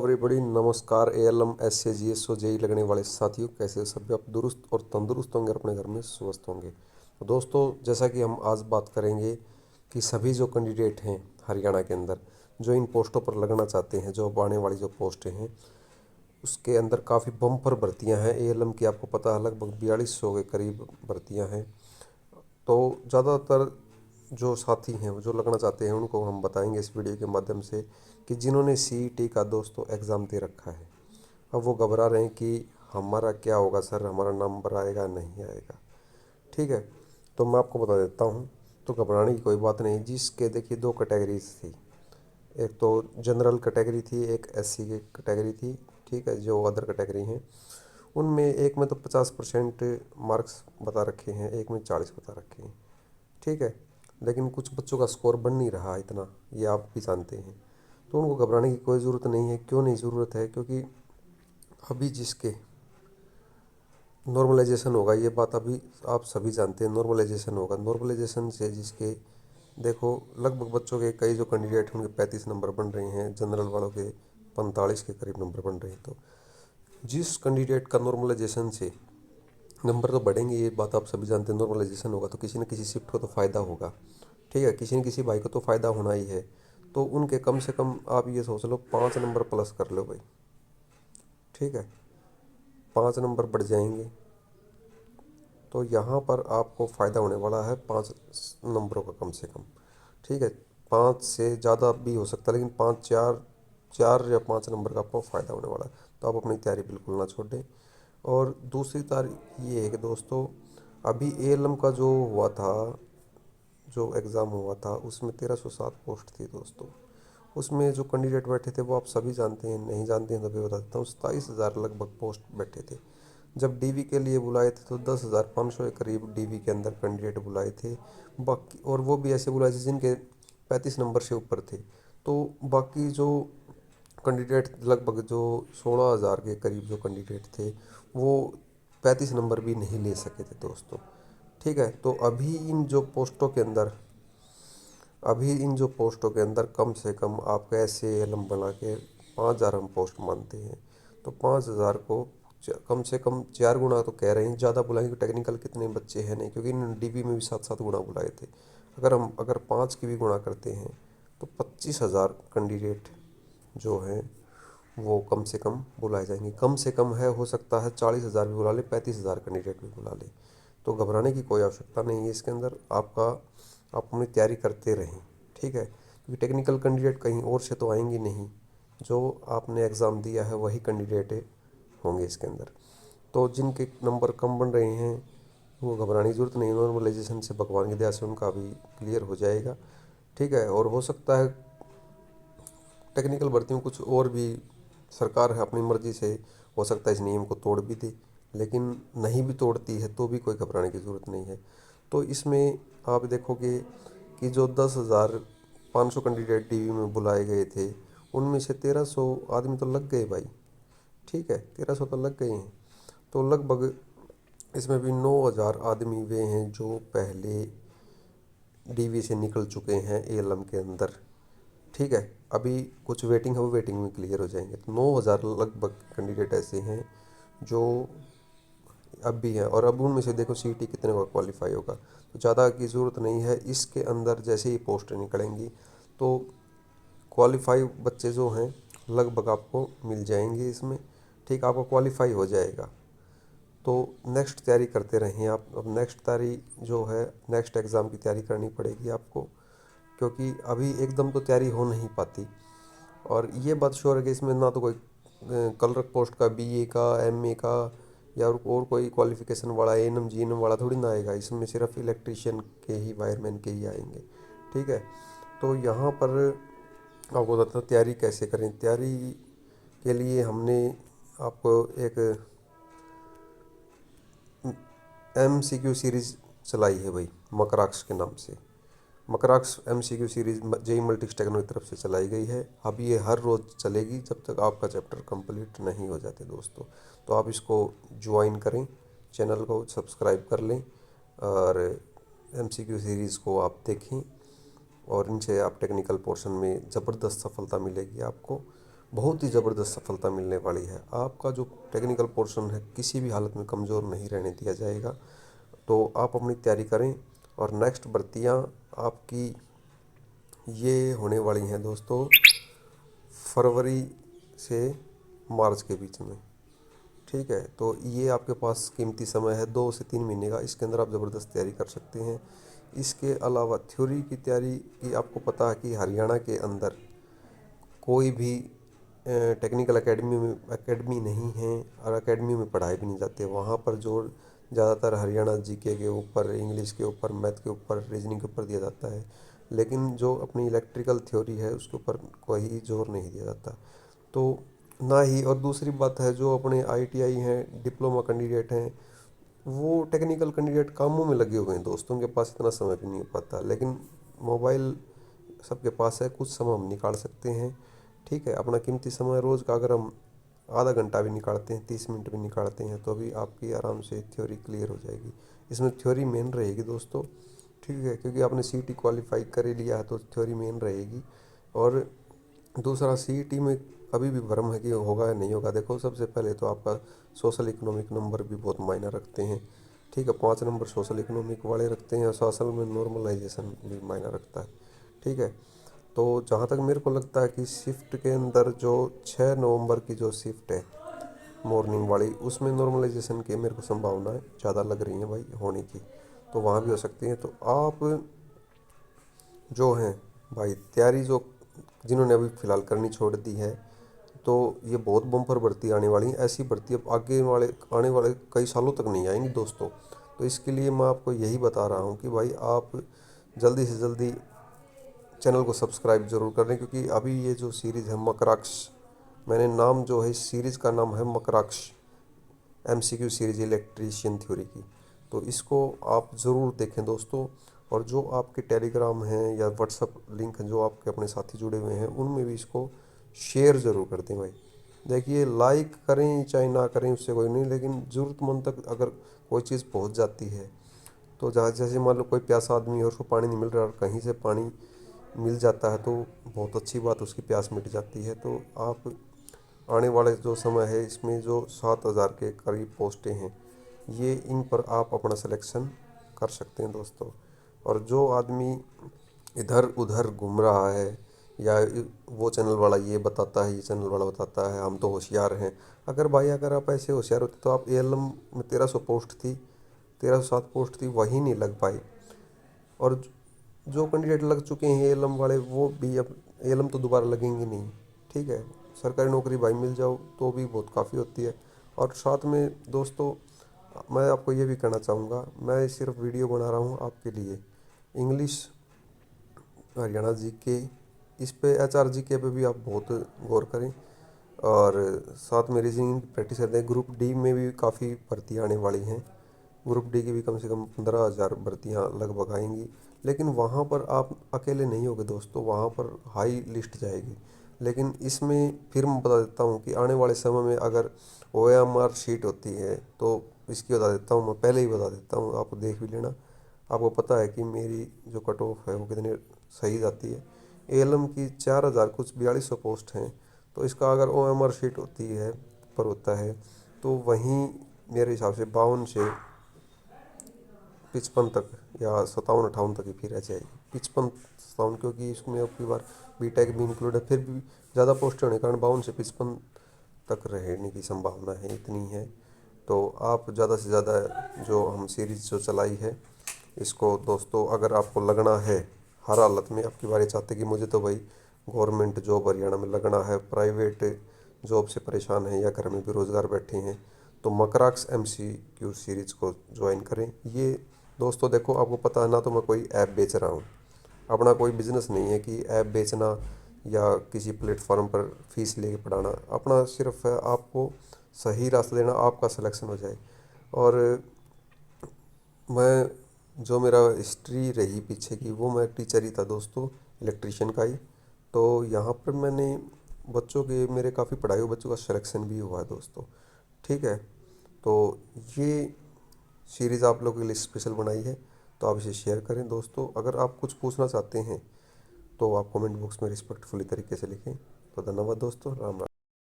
Everybody, नमस्कार। ALM S A GS और JEE लगने वाले साथियों, कैसे हो सभी? आप दुरुस्त और तंदुरुस्त होंगे, अपने घर में स्वस्थ होंगे। तो दोस्तों, जैसा कि हम आज बात करेंगे कि सभी जो कैंडिडेट हैं हरियाणा के अंदर, जो इन पोस्टों पर लगना चाहते हैं, जो अब आने वाली जो पोस्टें हैं उसके अंदर काफ़ी बम्पर भर्तियां हैं। एएलएम की आपको पता है लगभग 4200 के करीब भर्तियां हैं। तो ज़्यादातर जो साथी हैं वो जो लगना चाहते हैं उनको हम बताएंगे इस वीडियो के माध्यम से कि जिन्होंने सीईटी का दोस्तों एग्ज़ाम दे रखा है, अब वो घबरा रहे हैं कि हमारा क्या होगा सर, हमारा नंबर आएगा नहीं आएगा। ठीक है, तो मैं आपको बता देता हूँ। तो घबराने की कोई बात नहीं। जिसके देखिए दो कैटेगरीज थी, एक तो जनरल कैटेगरी थी, एक एससी की कैटेगरी थी। ठीक है, जो अदर कैटेगरी हैं उनमें एक में तो 50% मार्क्स बता रखे हैं, एक में 40 बता रखे हैं। ठीक है, लेकिन कुछ बच्चों का स्कोर बन नहीं रहा इतना, ये आप भी जानते हैं। तो उनको घबराने की कोई ज़रूरत नहीं है। क्यों नहीं ज़रूरत है? क्योंकि अभी जिसके नॉर्मलाइजेशन होगा, ये बात अभी आप सभी जानते हैं, नॉर्मलाइजेशन होगा। नॉर्मलाइजेशन से जिसके देखो लगभग बच्चों के कई जो कैंडिडेट हैं उनके 35 नंबर बन रहे हैं, जनरल वालों के 45 के करीब नंबर बन रहे हैं। तो जिस कैंडिडेट का नॉर्मलाइजेशन से नंबर तो बढ़ेंगे, ये बात आप सभी जानते हैं। नॉर्मलाइजेशन होगा तो किसी न किसी शिफ्ट को तो फ़ायदा होगा। ठीक है, किसी न किसी भाई को तो फ़ायदा होना ही है। तो उनके कम से कम आप ये सोच लो 5 नंबर प्लस कर लो भाई। ठीक है, 5 नंबर बढ़ जाएंगे तो यहाँ पर आपको फ़ायदा होने वाला है 5 नंबरों का कम से कम। ठीक है, 5 से ज़्यादा भी हो सकता है, लेकिन 4 या 5 नंबर का आपको फ़ायदा होने वाला है। तो आप अपनी तैयारी बिल्कुल ना छोड़ दें। और दूसरी तारीख ये है कि दोस्तों, अभी एएलएम का जो हुआ था, जो एग्ज़ाम हुआ था, उसमें 1307 पोस्ट थी दोस्तों। उसमें जो कैंडिडेट बैठे थे वो आप सभी जानते हैं, नहीं जानते हैं तो भी बता देता हूँ। 27,000 लगभग पोस्ट बैठे थे। जब डीवी के लिए बुलाए थे तो 10,500 के करीब डीवी के अंदर कैंडिडेट बुलाए थे। बाकी और वो भी ऐसे बुलाए थे जिनके 35 नंबर से ऊपर थे। तो बाकी जो कैंडिडेट लगभग जो 16,000 के करीब जो कैंडिडेट थे वो 35 नंबर भी नहीं ले सके थे दोस्तों। ठीक है, तो अभी इन जो पोस्टों के अंदर कम से कम आप कैसे एलम बना के 5,000 हम पोस्ट मानते हैं। तो 5,000 को कम से कम 4 गुना तो कह रहे हैं, ज़्यादा बुलाएंगे। टेक्निकल कितने बच्चे हैं नहीं, क्योंकि इन डीबी में भी 7-7 गुना बुलाए थे। अगर 5 की भी गुणा करते हैं तो 25,000 कैंडिडेट जो हैं वो कम से कम बुलाए जाएंगे। कम से कम है, हो सकता है 40,000 भी बुला ले, 35,000 कैंडिडेट भी बुला ले। तो घबराने की कोई आवश्यकता नहीं है इसके अंदर। आप अपनी तैयारी करते रहें। ठीक है, क्योंकि टेक्निकल कैंडिडेट कहीं और से तो आएंगे नहीं, जो आपने एग्ज़ाम दिया है वही कैंडिडेट होंगे इसके अंदर। तो जिनके नंबर कम बन रहे हैं वो घबराने की ज़रूरत नहीं। नॉर्मलाइजेशन से भगवान की दया से उनका भी क्लियर हो जाएगा। ठीक है, और हो सकता है टेक्निकल भर्ती में कुछ और भी सरकार है अपनी मर्जी से हो सकता है इस नियम को तोड़ भी दे, लेकिन नहीं भी तोड़ती है तो भी कोई घबराने की ज़रूरत नहीं है। तो इसमें आप देखोगे कि जो 10,500 कैंडिडेट डीवी में बुलाए गए थे उनमें से 1,300 आदमी तो लग गए भाई। ठीक है, 1,300 तो लग गए हैं। तो लगभग इसमें भी 9,000 आदमी वे हैं जो पहले डीवी से निकल चुके हैं एएलएम के अंदर। ठीक है, अभी कुछ वेटिंग है, वो वेटिंग में क्लियर हो जाएंगे। तो 9,000 लगभग कैंडिडेट ऐसे हैं जो अब भी हैं। और अब उनमें से देखो सीईटी कितने का क्वालिफाई होगा, तो ज़्यादा की ज़रूरत नहीं है। इसके अंदर जैसे ही पोस्ट निकलेंगी तो क्वालिफाई बच्चे जो हैं लगभग आपको मिल जाएंगे इसमें। ठीक, आपका क्वालिफाई हो जाएगा। तो नेक्स्ट तैयारी करते रहें आप। अब नेक्स्ट तैयारी जो है, नेक्स्ट एग्ज़ाम की तैयारी करनी पड़ेगी आपको, क्योंकि अभी एकदम तो तैयारी हो नहीं पाती। और ये बात श्योर है कि इसमें ना तो कोई क्लर्क पोस्ट का बीए का, एमए का या और कोई क्वालिफिकेशन वाला एएनएम जीएनएम वाला थोड़ी ना आएगा। इसमें सिर्फ इलेक्ट्रिशियन के ही, वायरमैन के ही आएंगे। ठीक है, तो यहाँ पर आपको बताता हूँ तैयारी कैसे करें। तैयारी के लिए हमने आपको एक एमसीक्यू सीरीज़ चलाई है भाई, मकराक्स के नाम से। मकराक्स MCQ series JE multi techno की तरफ से चलाई गई है। अब ये हर रोज़ चलेगी जब तक आपका चैप्टर कंप्लीट नहीं हो जाते दोस्तों। तो आप इसको ज्वाइन करें, चैनल को सब्सक्राइब कर लें और एमसीक्यू सीरीज़ को आप देखें। और इनसे आप टेक्निकल पोर्शन में ज़बरदस्त सफलता मिलेगी आपको। बहुत ही ज़बरदस्त सफलता मिलने वाली है। आपका जो टेक्निकल पोर्शन है किसी भी हालत में कमज़ोर नहीं रहने दिया जाएगा। तो आप अपनी तैयारी करें। और नेक्स्ट भर्तियाँ आपकी ये होने वाली हैं दोस्तों फरवरी से मार्च के बीच में। ठीक है, तो ये आपके पास कीमती समय है 2 से 3 महीने का, इसके अंदर आप ज़बरदस्त तैयारी कर सकते हैं। इसके अलावा थ्योरी की तैयारी की आपको पता है कि हरियाणा के अंदर कोई भी टेक्निकल एकेडमी नहीं है और एकेडमी में पढ़ाई भी नहीं जाती है। वहाँ पर जोर ज़्यादातर हरियाणा जीके के ऊपर, इंग्लिश के ऊपर, मैथ के ऊपर, रीजनिंग के ऊपर दिया जाता है। लेकिन जो अपनी इलेक्ट्रिकल थ्योरी है उसके ऊपर कोई जोर नहीं दिया जाता। तो ना ही, और दूसरी बात है जो अपने आईटीआई हैं, डिप्लोमा कैंडिडेट हैं, वो टेक्निकल कैंडिडेट कामों में लगे हुए हैं दोस्तों, उनके पास इतना समय भी नहीं हो पाता। लेकिन मोबाइल सबके पास है, कुछ समय हम निकाल सकते हैं। ठीक है, अपना कीमती समय रोज़ का अगर हम आधा घंटा भी निकालते हैं, 30 मिनट भी निकालते हैं, तो अभी आपकी आराम से थ्योरी क्लियर हो जाएगी। इसमें थ्योरी मेन रहेगी दोस्तों। ठीक है, क्योंकि आपने सीईटी क्वालिफाई कर ही लिया है तो थ्योरी मेन रहेगी। और दूसरा, सीईटी में अभी भी भ्रम है कि होगा या नहीं होगा। देखो, सबसे पहले तो आपका सोशल इकोनॉमिक नंबर भी बहुत मायने रखते हैं। ठीक है, 5 नंबर सोशल इकोनॉमिक वाले रखते हैं और सोशल में नॉर्मलाइजेशन भी मायने रखता है। ठीक है, तो जहाँ तक मेरे को लगता है कि शिफ्ट के अंदर जो 6 नवंबर की जो शिफ्ट है मॉर्निंग वाली, उसमें नॉर्मलाइजेशन की मेरे को संभावनाएं ज़्यादा लग रही हैं भाई होने की। तो वहाँ भी हो सकती हैं। तो आप जो हैं भाई तैयारी, जो जिन्होंने अभी फ़िलहाल करनी छोड़ दी है, तो ये बहुत बम्पर भर्ती आने वाली है। ऐसी भर्ती अब आने वाले कई सालों तक नहीं आएंगी दोस्तों। तो इसके लिए मैं आपको यही बता रहा हूँ कि भाई आप जल्दी से जल्दी चैनल को सब्सक्राइब जरूर करें, क्योंकि अभी ये जो सीरीज़ है मकराक्ष, मैंने नाम जो है इस सीरीज़ का नाम है Makraksh, MCQ series electrician theory की। तो इसको आप ज़रूर देखें दोस्तों। और जो आपके टेलीग्राम हैं या व्हाट्सअप लिंक हैं, जो आपके अपने साथी जुड़े हुए हैं, उनमें भी इसको शेयर ज़रूर कर दें भाई। देखिए, लाइक करें चाहे ना करें उससे कोई नहीं, लेकिन ज़रूरतमंद तक अगर कोई चीज़ पहुंच जाती है, तो जहाँ जैसे मान लो कोई प्यासा आदमी है, उसको पानी नहीं मिल रहा और कहीं से पानी मिल जाता है, तो बहुत अच्छी बात, उसकी प्यास मिट जाती है। तो आप आने वाले जो समय है इसमें जो 7,000 के करीब पोस्टें हैं, ये इन पर आप अपना सिलेक्शन कर सकते हैं दोस्तों। और जो आदमी इधर उधर घूम रहा है, या वो चैनल वाला ये बताता है, ये चैनल वाला बताता है हम तो होशियार हैं, अगर भाई अगर आप ऐसे होशियार होते तो आप एएलएम में 1300 पोस्ट थी, 1307 पोस्ट थी, वही नहीं लग पाई। और जो कैंडिडेट लग चुके हैं एएलएम वाले, वो भी अब एएलएम तो दोबारा लगेंगे नहीं। ठीक है, सरकारी नौकरी भाई मिल जाओ तो भी बहुत काफ़ी होती है। और साथ में दोस्तों, मैं आपको ये भी कहना चाहूँगा, मैं सिर्फ वीडियो बना रहा हूँ आपके लिए। इंग्लिश, हरियाणा जीके, इस पे एचआर जीके पे भी आप बहुत गौर करें। और साथ में रीजनिंग की प्रैक्टिस करते हैं। ग्रुप डी में भी काफ़ी भर्तियाँ आने वाली हैं। ग्रुप डी की भी कम से कम 15,000 भर्तियाँ लगभग आएंगी। लेकिन वहाँ पर आप अकेले नहीं होगे दोस्तों, वहाँ पर हाई लिस्ट जाएगी। लेकिन इसमें फिर मैं बता देता हूँ कि आने वाले समय में अगर ओएमआर शीट होती है, तो इसकी बता देता हूँ, मैं पहले ही बता देता हूँ, आप देख भी लेना। आपको पता है कि मेरी जो कट ऑफ है वो कितनी सही जाती है। एएलएम की 4,000 कुछ 4200 पोस्ट हैं। तो इसका अगर ओएमआर शीट होती है पर होता है, तो वहीं मेरे हिसाब से 52 से 55 तक या 57-58 तक ही फिर रह जाएगी। 55-57, क्योंकि इसमें अब की बार बीटेक भी इंक्लूड है, फिर भी ज़्यादा पोस्ट होने के कारण 52 से 55 तक रहने की संभावना है, इतनी है। तो आप ज़्यादा से ज़्यादा जो हम सीरीज़ जो चलाई है, इसको दोस्तों अगर आपको लगना है हर हालत में, आपकी बारी चाहते कि मुझे तो भाई गवर्नमेंट जॉब हरियाणा में लगना है, प्राइवेट जॉब से परेशान है या घर में बेरोज़गार बैठे हैं, तो मकराक्स एमसीक्यू सीरीज़ को ज्वाइन करें। ये दोस्तों देखो, आपको पता है ना, तो मैं कोई ऐप बेच रहा हूँ, अपना कोई बिजनेस नहीं है कि ऐप बेचना या किसी प्लेटफॉर्म पर फीस लेके पढ़ाना। अपना सिर्फ है आपको सही रास्ता देना, आपका सिलेक्शन हो जाए। और मैं, जो मेरा हिस्ट्री रही पीछे की, वो मैं टीचर ही था दोस्तों, इलेक्ट्रिशियन का ही। तो यहाँ पर मैंने बच्चों के, मेरे काफ़ी पढ़ाई हुई बच्चों का सिलेक्शन भी हुआ है दोस्तों। ठीक है, तो ये सीरीज़ आप लोगों के लिए स्पेशल बनाई है, तो आप इसे शेयर करें दोस्तों। अगर आप कुछ पूछना चाहते हैं तो आप कमेंट बॉक्स में रिस्पेक्टफुली तरीके से लिखें। तो धन्यवाद दोस्तों, राम राम।